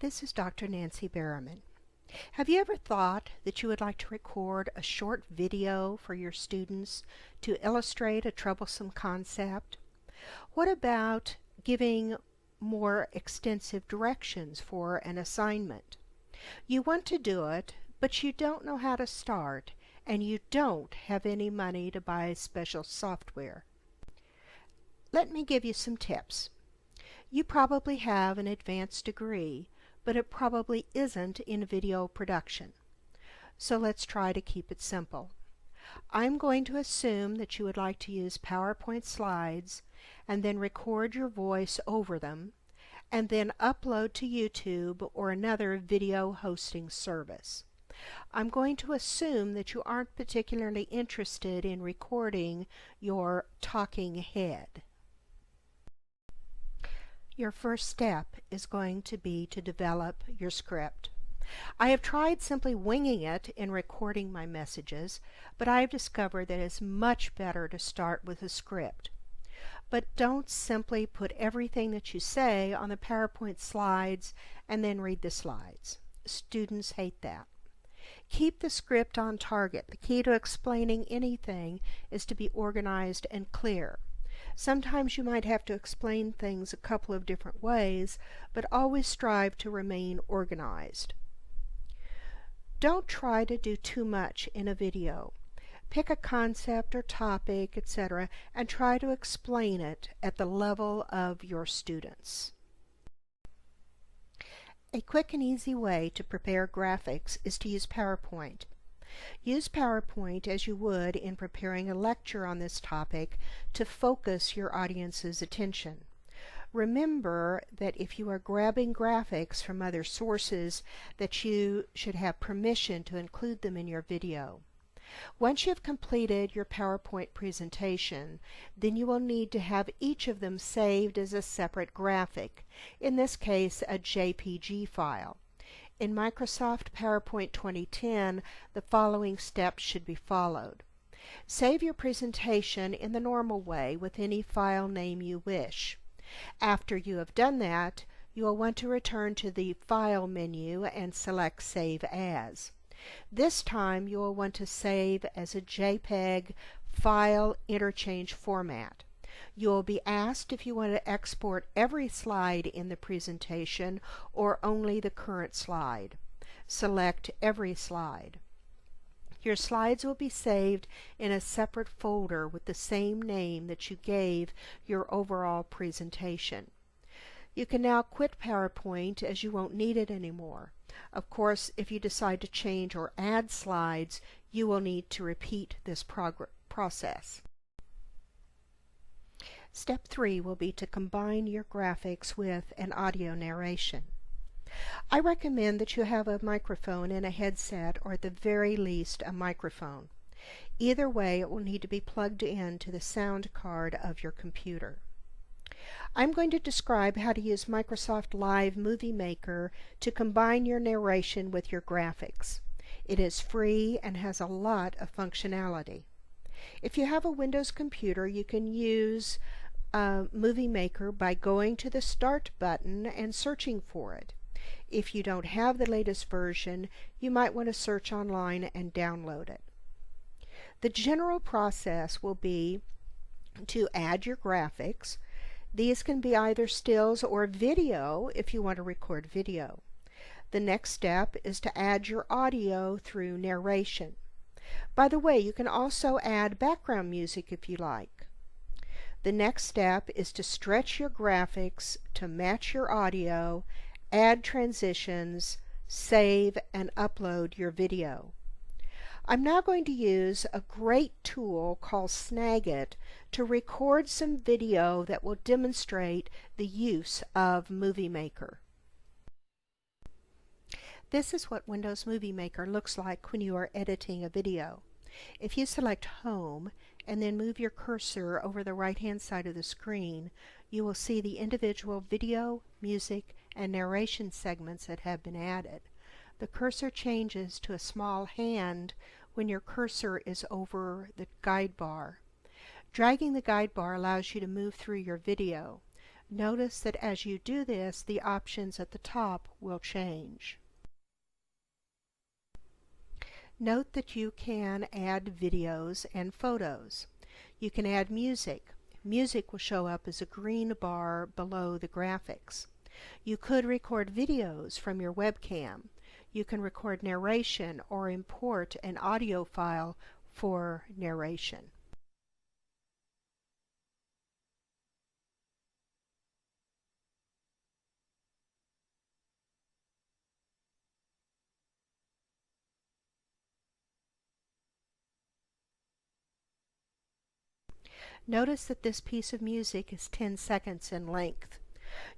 This is Dr. Nancy Berriman. Have you ever thought that you would like to record a short video for your students to illustrate a troublesome concept? What about giving more extensive directions for an assignment? You want to do it, but you don't know how to start, and you don't have any money to buy special software. Let me give you some tips. You probably have an advanced degree, but it probably isn't in video production. So let's try to keep it simple. I'm going to assume that you would like to use PowerPoint slides and then record your voice over them and then upload to YouTube or another video hosting service. I'm going to assume that you aren't particularly interested in recording your talking head. Your first step is going to be to develop your script. I have tried simply winging it in recording my messages, but I have discovered that it's much better to start with a script. But don't simply put everything that you say on the PowerPoint slides and then read the slides. Students hate that. Keep the script on target. The key to explaining anything is to be organized and clear. Sometimes you might have to explain things a couple of different ways, but always strive to remain organized. Don't try to do too much in a video. Pick a concept or topic, etc., and try to explain it at the level of your students. A quick and easy way to prepare graphics is to use PowerPoint. Use PowerPoint as you would in preparing a lecture on this topic to focus your audience's attention. Remember that if you are grabbing graphics from other sources, that you should have permission to include them in your video. Once you have completed your PowerPoint presentation, then you will need to have each of them saved as a separate graphic, in this case a JPG file. In Microsoft PowerPoint 2010, the following steps should be followed. Save your presentation in the normal way with any file name you wish. After you have done that, you will want to return to the File menu and select Save As. This time you will want to save as a JPEG file interchange format. You will be asked if you want to export every slide in the presentation or only the current slide. Select every slide. Your slides will be saved in a separate folder with the same name that you gave your overall presentation. You can now quit PowerPoint as you won't need it anymore. Of course, if you decide to change or add slides, you will need to repeat this process. Step 3 will be to combine your graphics with an audio narration. I recommend that you have a microphone and a headset, or at the very least a microphone. Either way, it will need to be plugged into the sound card of your computer. I'm going to describe how to use Microsoft Live Movie Maker to combine your narration with your graphics. It is free and has a lot of functionality. If you have a Windows computer, you can use Movie Maker by going to the Start button and searching for it. If you don't have the latest version, you might want to search online and download it. The general process will be to add your graphics. These can be either stills or video if you want to record video. The next step is to add your audio through narration. By the way, you can also add background music if you like. The next step is to stretch your graphics to match your audio, add transitions, save, and upload your video. I'm now going to use a great tool called Snagit to record some video that will demonstrate the use of Movie Maker. This is what Windows Movie Maker looks like when you are editing a video. If you select Home and then move your cursor over the right-hand side of the screen, you will see the individual video, music, and narration segments that have been added. The cursor changes to a small hand when your cursor is over the guide bar. Dragging the guide bar allows you to move through your video. Notice that as you do this, the options at the top will change. Note that you can add videos and photos. You can add music. Music will show up as a green bar below the graphics. You could record videos from your webcam. You can record narration or import an audio file for narration. Notice that this piece of music is 10 seconds in length.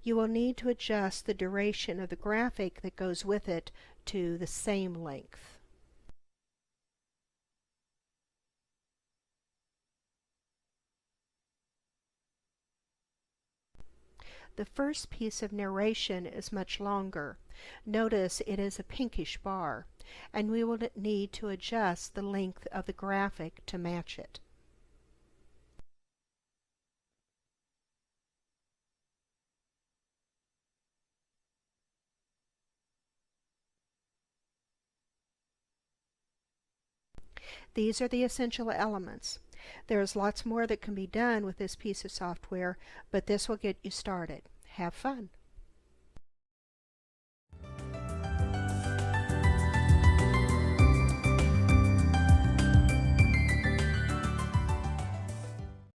You will need to adjust the duration of the graphic that goes with it to the same length. The first piece of narration is much longer. Notice it is a pinkish bar, and we will need to adjust the length of the graphic to match it. These are the essential elements. There's lots more that can be done with this piece of software, but this will get you started. Have fun!